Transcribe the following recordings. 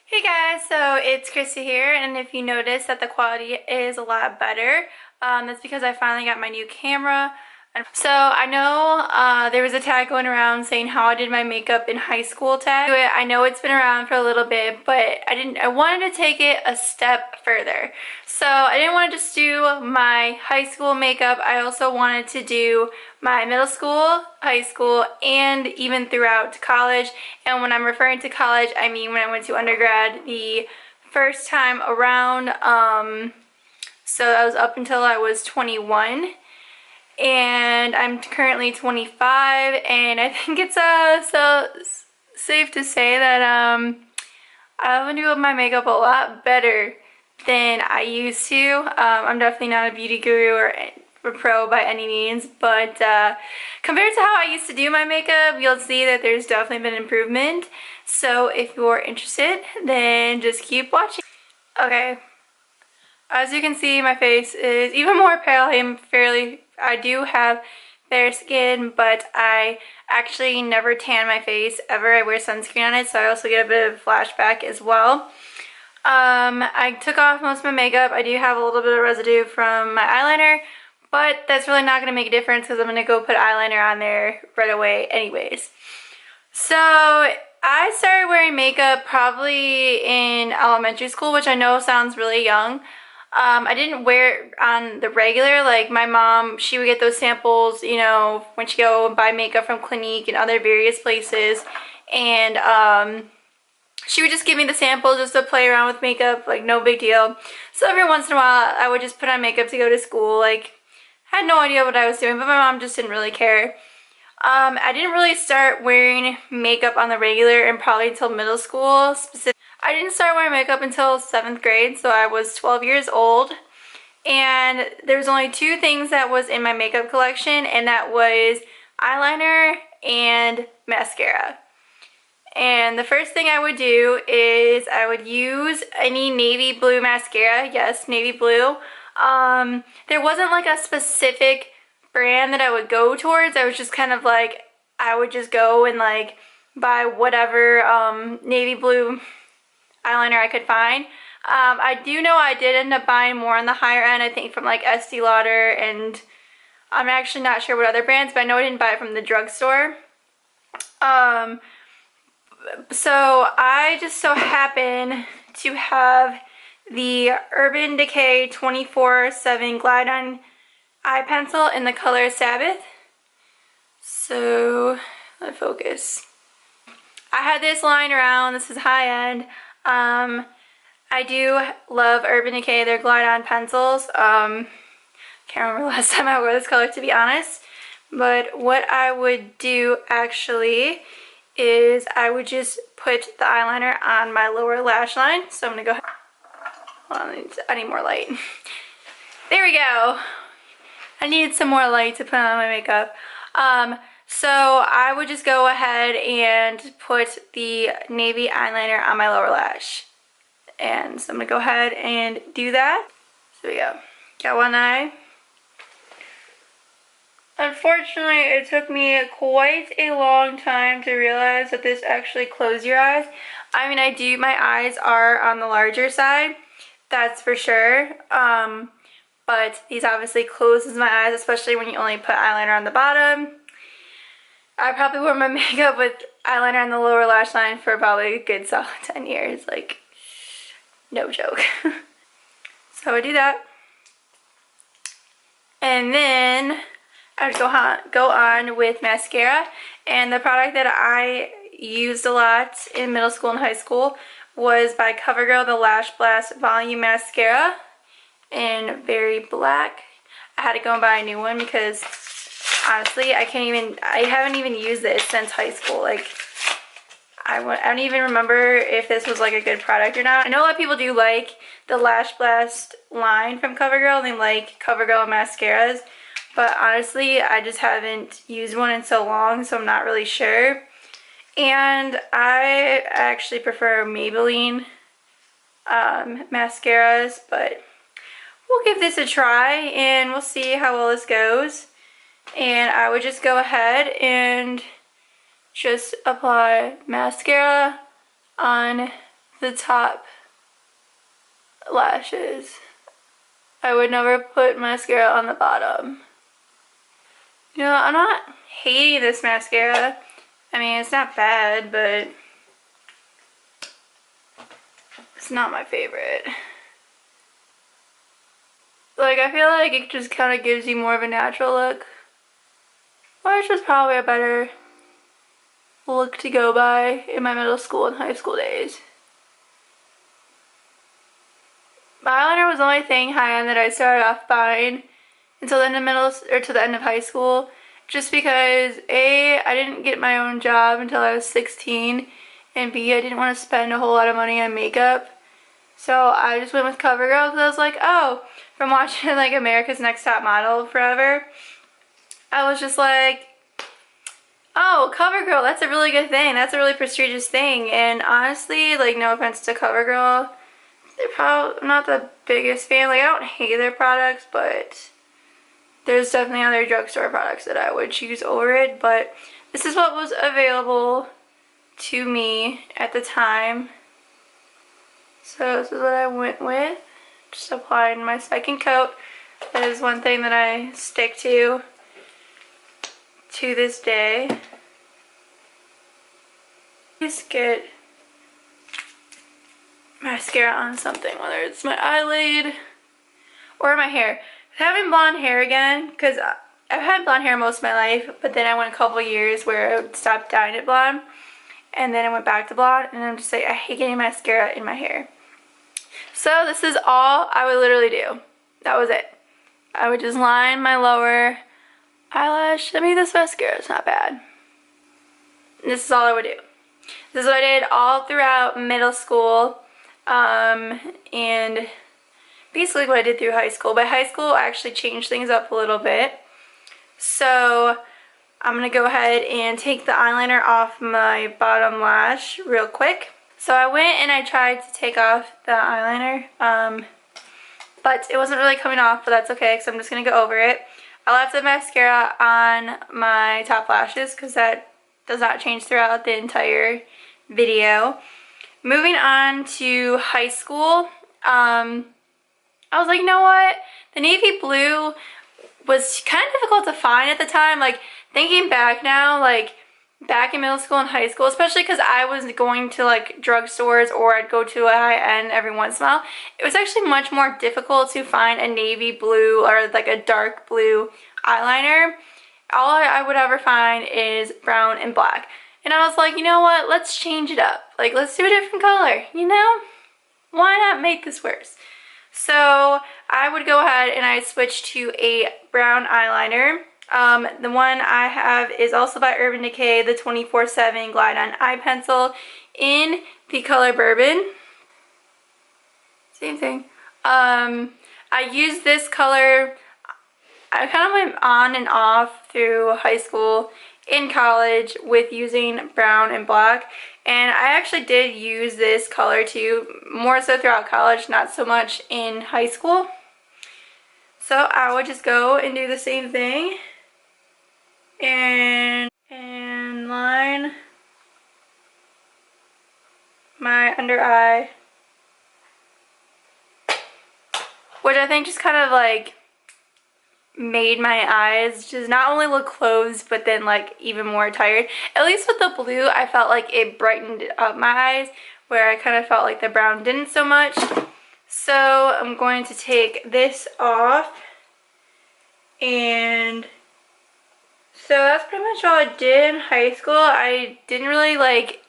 Hey guys, so it's Christy here, and if you notice that the quality is a lot better, that's because I finally got my new camera. So I know there was a tag going around saying how I did my makeup in high school tag. I know it's been around for a little bit, but I wanted to take it a step further. So I didn't want to just do my high school makeup. I also wanted to do my middle school, high school, and even throughout college. And when I'm referring to college, I mean when I went to undergrad the first time around. So that was up until I was 21, and I'm currently 25, and I think it's so safe to say that I do my makeup a lot better than I used to. I'm definitely not a beauty guru or a pro by any means, but compared to how I used to do my makeup, you'll see that there's definitely been improvement. So if you're interested, then just keep watching. Okay, as you can see, my face is even more pale. I do have fair skin, but I actually never tan my face ever. I wear sunscreen on it, so I also get a bit of flashback as well. I took off most of my makeup. I do have a little bit of residue from my eyeliner, but that's really not going to make a difference because I'm going to go put eyeliner on there right away anyways. So I started wearing makeup probably in elementary school, which I know sounds really young. I didn't wear it on the regular. Like my mom, she would get those samples, you know, when she go and buy makeup from Clinique and other various places. And she would just give me the samples just to play around with makeup, like no big deal. So every once in a while, I would just put on makeup to go to school. Like, had no idea what I was doing, but my mom just didn't really care. I didn't really start wearing makeup on the regular and probably until middle school. I didn't start wearing makeup until 7th grade, so I was 12 years old. And there was only two things that was in my makeup collection, and that was eyeliner and mascara. And the first thing I would do is I would use any navy blue mascara. Yes, navy blue. There wasn't like a specific brand that I would go towards. I was just kind of like, I would just go and like buy whatever navy blue eyeliner I could find. I do know I did end up buying more on the higher end, I think from like Estee Lauder, and I'm actually not sure what other brands, but I know I didn't buy it from the drugstore. So I just so happen to have the Urban Decay 24/7 Glide On eye pencil in the color Sabbath. So let's focus. I had this lying around. This is high end. I do love Urban Decay, their Glide On pencils. Can't remember the last time I wore this color, to be honest. But what I would do actually is I would just put the eyeliner on my lower lash line. So I'm gonna go ahead. Hold on, I need more light. There we go. I needed some more light to put on my makeup. So I would just go ahead and put the navy eyeliner on my lower lash. And so I'm gonna go ahead and do that. So we go. Got one eye. Unfortunately, it took me quite a long time to realize that this actually closes your eyes. I mean, my eyes are on the larger side, that's for sure. But these obviously closes my eyes, especially when you only put eyeliner on the bottom. I probably wore my makeup with eyeliner on the lower lash line for probably a good solid 10 years, like, no joke. So I do that. And then I would go on with mascara, and the product that I used a lot in middle school and high school was by CoverGirl, the Lash Blast Volume Mascara in Berry Black. I had to go and buy a new one because honestly, I haven't even used this since high school. Like, I don't even remember if this was like a good product or not. I know a lot of people do like the Lash Blast line from CoverGirl. They like CoverGirl mascaras. But honestly, I just haven't used one in so long, so I'm not really sure. And I actually prefer Maybelline mascaras, but we'll give this a try and we'll see how well this goes. And I would just go ahead and just apply mascara on the top lashes. I would never put mascara on the bottom. You know, I'm not hating this mascara. I mean, it's not bad, but it's not my favorite. Like, I feel like it just kind of gives you more of a natural look. Which is probably a better look to go by in my middle school and high school days. My eyeliner was the only thing high-end that I started off buying until the end of to the end of high school. Just because A, I didn't get my own job until I was 16, and B, I didn't want to spend a whole lot of money on makeup. So I just went with CoverGirl because I was like, oh, from watching like America's Next Top Model forever, I was just like, oh, CoverGirl, that's a really good thing. That's a really prestigious thing. And honestly, like, no offense to CoverGirl, they're probably not the biggest fan. Like, I don't hate their products, but there's definitely other drugstore products that I would choose over it. But this is what was available to me at the time. So this is what I went with. Just applying my second coat. That is one thing that I stick to this day. Just get mascara on something, whether it's my eyelid or my hair. Having blonde hair again, because I've had blonde hair most of my life, but then I went a couple years where I would stop dyeing it blonde, and then I went back to blonde, and I'm just like, I hate getting mascara in my hair. So this is all I would literally do. That was it. I would just line my lower eyelash. I mean, this mascara is not bad. This is all I would do. This is what I did all throughout middle school, and basically what I did through high school. By high school, I actually changed things up a little bit. So I'm going to go ahead and take the eyeliner off my bottom lash real quick. So I went and I tried to take off the eyeliner, but it wasn't really coming off, but that's okay because I'm just going to go over it. I left the mascara on my top lashes because that does not change throughout the entire video. Moving on to high school, I was like, you know what? The navy blue was kind of difficult to find at the time. Like, thinking back now, like, back in middle school and high school, especially because I was going to, like, drugstores or I'd go to a high-end every once in a while, it was actually much more difficult to find a navy blue or, like, a dark blue eyeliner. All I would ever find is brown and black. And I was like, you know what? Let's change it up. Like, let's do a different color, you know? Why not make this worse? So I would go ahead and I switched to a brown eyeliner. The one I have is also by Urban Decay, the 24/7 Glide On Eye Pencil in the color Bourbon. Same thing. I used this color. I kind of went on and off through high school, in college, with using brown and black. And I actually did use this color too, more so throughout college, not so much in high school. So I would just go and do the same thing and line my under eye, which I think just kind of like made my eyes just not only look closed but then like even more tired. At least with the blue, I felt like it brightened up my eyes, where I kind of felt like the brown didn't so much. So I'm going to take this off, and so that's pretty much all I did in high school. I didn't really like,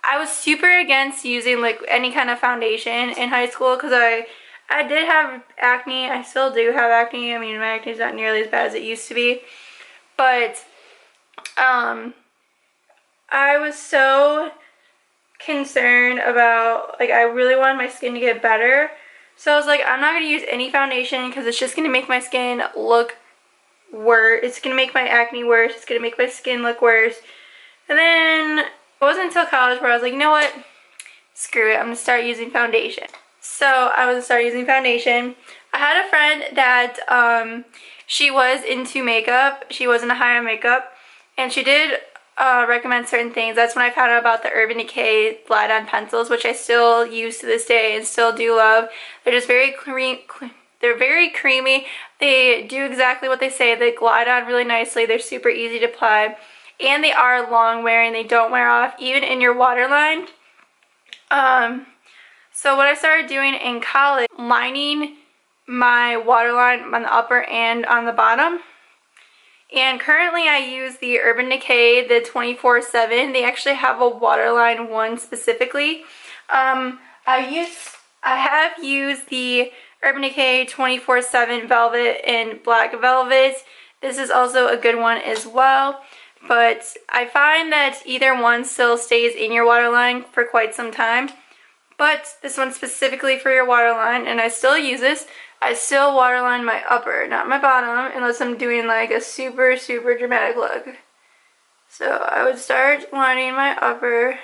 I was super against using like any kind of foundation in high school because I did have acne. I still do have acne. I mean, my acne is not nearly as bad as it used to be. But I was so concerned about, like, I really wanted my skin to get better. So I was like, I'm not going to use any foundation because it's just going to make my skin look worse. It's going to make my acne worse. It's going to make my skin look worse. And then it wasn't until college where I was like, you know what? Screw it. I'm going to start using foundation. So I was start using foundation. I had a friend that she was into makeup. She was into high-end makeup, and she did recommend certain things. That's when I found out about the Urban Decay Glide-On pencils, which I still use to this day and still do love. They're just very they're very creamy. They do exactly what they say. They glide on really nicely. They're super easy to apply. And they are long wearing. They don't wear off, even in your waterline. So what I started doing in college, lining my waterline on the upper and on the bottom. And currently I use the Urban Decay, the 24/7. They actually have a waterline one specifically. I have used the Urban Decay 24/7 Velvet and Black Velvet. This is also a good one as well. But I find that either one still stays in your waterline for quite some time. But this one's specifically for your waterline, and I still use this. I still waterline my upper, not my bottom, unless I'm doing like a super, super dramatic look. So I would start lining my upper.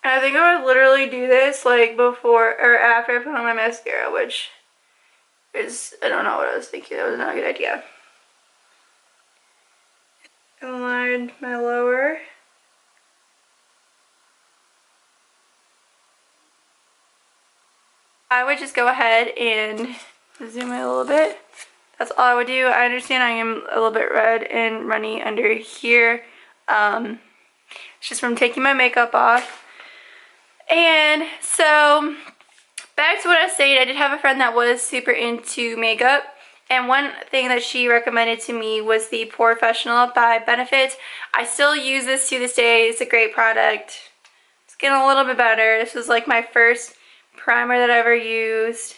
And I think I would literally do this like before or after I put on my mascara, which is, I don't know what I was thinking. That was not a good idea. I lined my lower. I would just go ahead and zoom in a little bit. That's all I would do. I understand I am a little bit red and runny under here. It's just from taking my makeup off. And so, back to what I was saying, I did have a friend that was super into makeup. And one thing that she recommended to me was the POREfessional by Benefit. I still use this to this day. It's a great product. It's getting a little bit better. This was like my first primer that I ever used,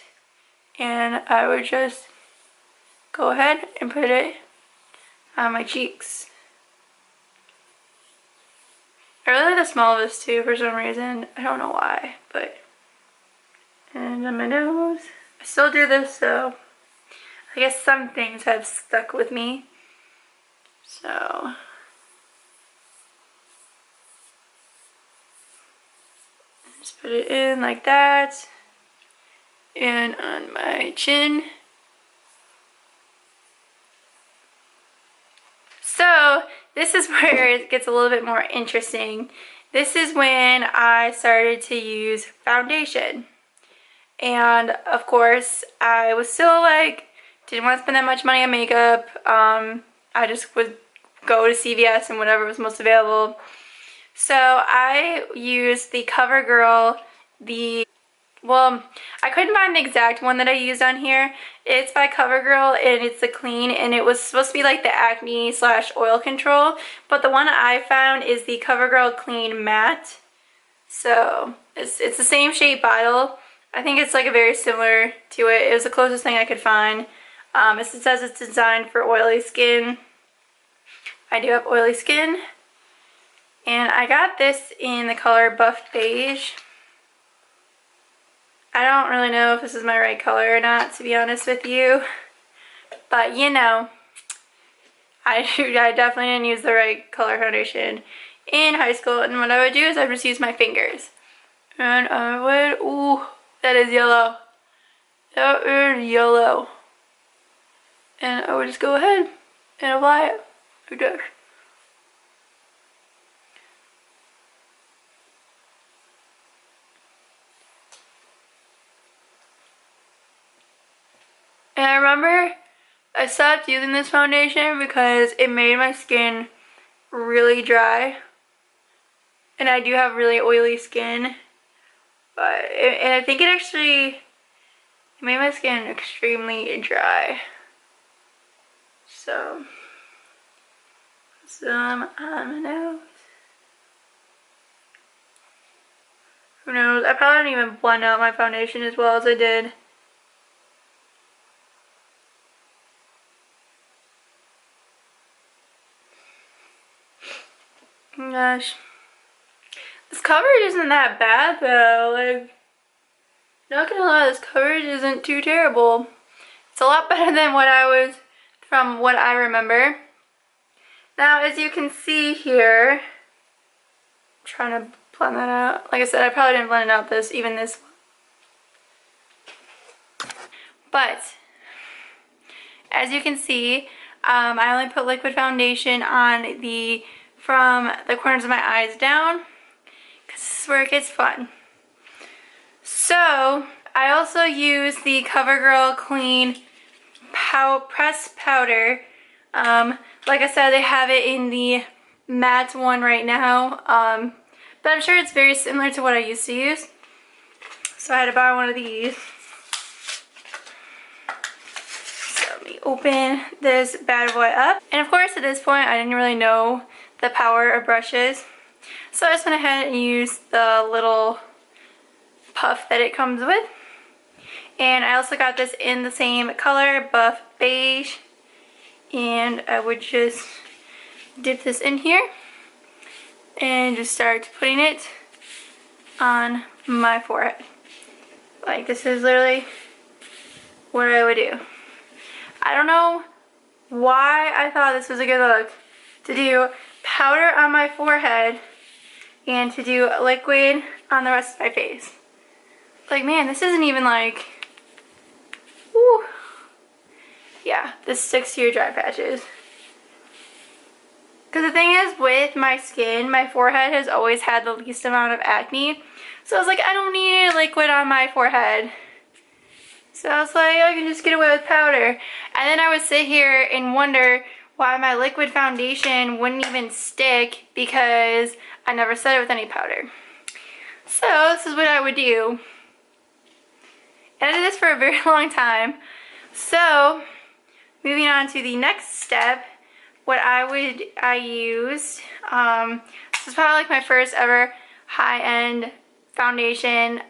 and I would just go ahead and put it on my cheeks. I really like the smell of this too for some reason. I don't know why, but, and on my nose. I still do this, so I guess some things have stuck with me. So just put it in like that, and on my chin. So this is where it gets a little bit more interesting. This is when I started to use foundation. And of course, I was still like, didn't want to spend that much money on makeup. I just would go to CVS and whatever was most available. So I used the CoverGirl, well, I couldn't find the exact one that I used on here. It's by CoverGirl, and it's the clean, and it was supposed to be like the acne / oil control, but the one I found is the CoverGirl Clean Matte. So it's the same shade bottle. I think it's like a very similar to it. It was the closest thing I could find. It says it's designed for oily skin. I do have oily skin. And I got this in the color Buff Beige. I don't really know if this is my right color or not, to be honest with you. But you know, I definitely didn't use the right color foundation in high school. And what I would do is I would just use my fingers. And I would, ooh, that is yellow. That is yellow. And I would just go ahead and apply it like this. And I remember I stopped using this foundation because it made my skin really dry. And I do have really oily skin. And I think it actually made my skin extremely dry. So, some on my nose. Who knows? I probably didn't even blend out my foundation as well as I did. Oh gosh. This coverage isn't that bad though. Like, not gonna lie, this coverage isn't too terrible. It's a lot better than what I was, from what I remember. Now, as you can see here, I'm trying to blend that out. Like I said, I probably didn't blend out even this one. But, as you can see, I only put liquid foundation on from the corners of my eyes down, because this is where it gets fun. So I also use the CoverGirl Clean Pressed Powder. Like I said, they have it in the matte one right now, but I'm sure it's very similar to what I used to use. So I had to buy one of these. So let me open this bad boy up. And of course, at this point, I didn't really know the power of brushes, so I just went ahead and used the little puff that it comes with. And I also got this in the same color, buff beige, and I would just dip this in here and just start putting it on my forehead. Like, this is literally what I would do. I don't know why I thought this was a good look, to do powder on my forehead and to do liquid on the rest of my face. Like, man, this isn't even like, woo. Yeah, this sticks to your dry patches. Because the thing is, with my skin, my forehead has always had the least amount of acne. So I was like, I don't need liquid on my forehead. So I was like, I can just get away with powder. And then I would sit here and wonder why my liquid foundation wouldn't even stick, because I never set it with any powder. So this is what I would do. And I did this for a very long time. So moving on to the next step, what I used, this is probably like my first ever high-end foundation.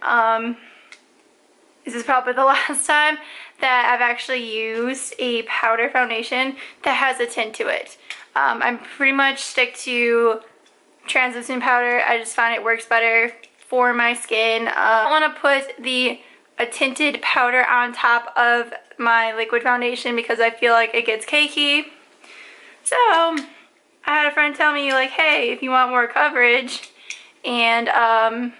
This is probably the last time that I've actually used a powder foundation that has a tint to it. I pretty much stick to translucent powder. I just find it works better for my skin. I want to put a tinted powder on top of my liquid foundation because I feel like it gets cakey. So I had a friend tell me, like, hey, if you want more coverage, and I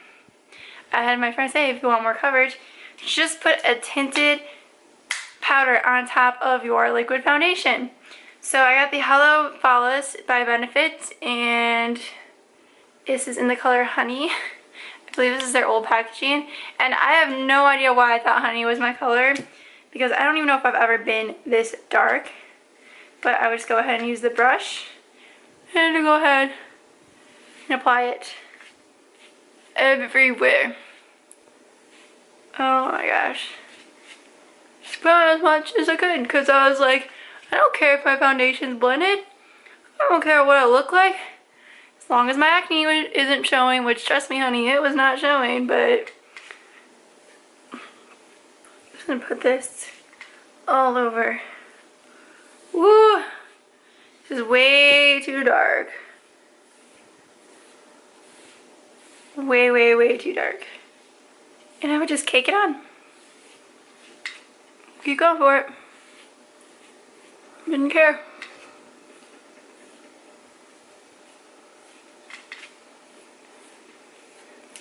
had my friend say, if you want more coverage, just put a tinted powder on top of your liquid foundation. So I got the Hello Flawless by Benefit, and this is in the color Honey. I believe this is their old packaging, and I have no idea why I thought honey was my color, because I don't even know if I've ever been this dark. But I would just go ahead and use the brush and go ahead and apply it everywhere. Oh my gosh. Just put on as much as I could, because I was like, I don't care if my foundation's blended. I don't care what I look like. As long as my acne isn't showing, which, trust me honey, it was not showing, but I'm just gonna put this all over. Woo! This is way too dark. Way, way, way too dark. And I would just cake it on. Keep going for it. Didn't care.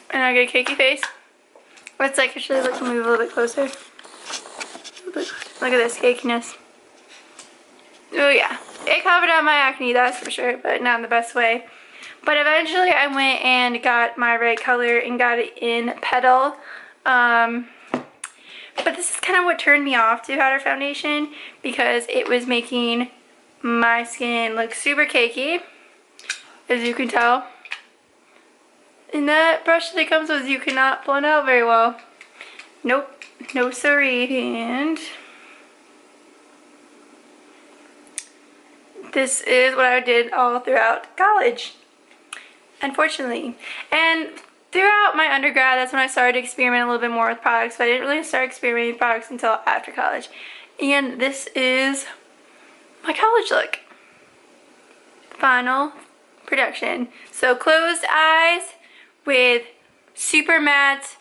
And I get a cakey face. It's like, actually, let's move a little bit closer. Look at this cakiness. Oh yeah, it covered up my acne, that's for sure, but not in the best way. But eventually I went and got my right color and got it in Petal. But this is kind of what turned me off to powder foundation, because it was making my skin look super cakey, as you can tell. And that brush that it comes with, you cannot blend out very well. Nope, no siree. And this is what I did all throughout college, unfortunately. And throughout my undergrad, that's when I started to experiment a little bit more with products, but I didn't really start experimenting with products until after college. And this is my college look. Final production. So closed eyes with super matte,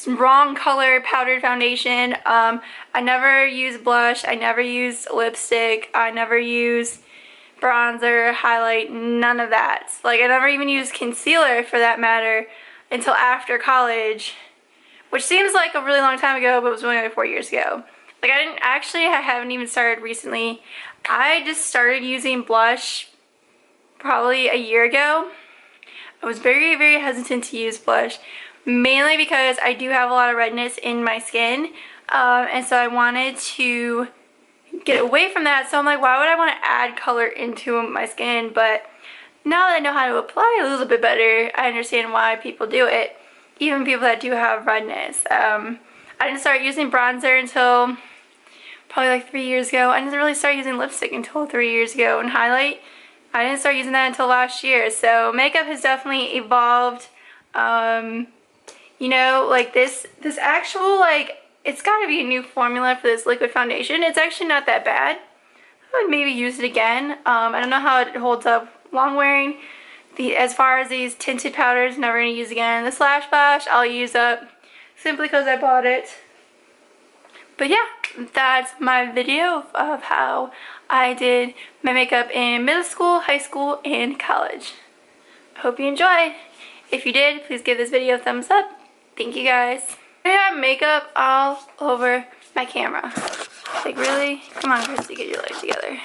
wrong color powdered foundation. I never use blush, I never use lipstick, I never use bronzer, highlight, none of that. Like, I never even used concealer for that matter until after college, which seems like a really long time ago, but it was really only 4 years ago. Like I haven't even started recently. I just started using blush probably a year ago. I was very, very hesitant to use blush, mainly because I do have a lot of redness in my skin, and so I wanted to get away from that. So I'm like, why would I want to add color into my skin? But now that I know how to apply a little bit better, I understand why people do it, even people that do have redness. I didn't start using bronzer until probably like 3 years ago. I didn't really start using lipstick until 3 years ago, and highlight, I didn't start using that until last year. So makeup has definitely evolved. You know, like this actual, like, it's got to be a new formula for this liquid foundation. It's actually not that bad. I would maybe use it again. I don't know how it holds up long wearing. As far as these tinted powders, never going to use again. The Slash Bash I'll use up simply because I bought it. But yeah, that's my video of how I did my makeup in middle school, high school, and college. I hope you enjoyed. If you did, please give this video a thumbs up. Thank you guys. I have makeup all over my camera. Like really? Come on, Christy, get your life together.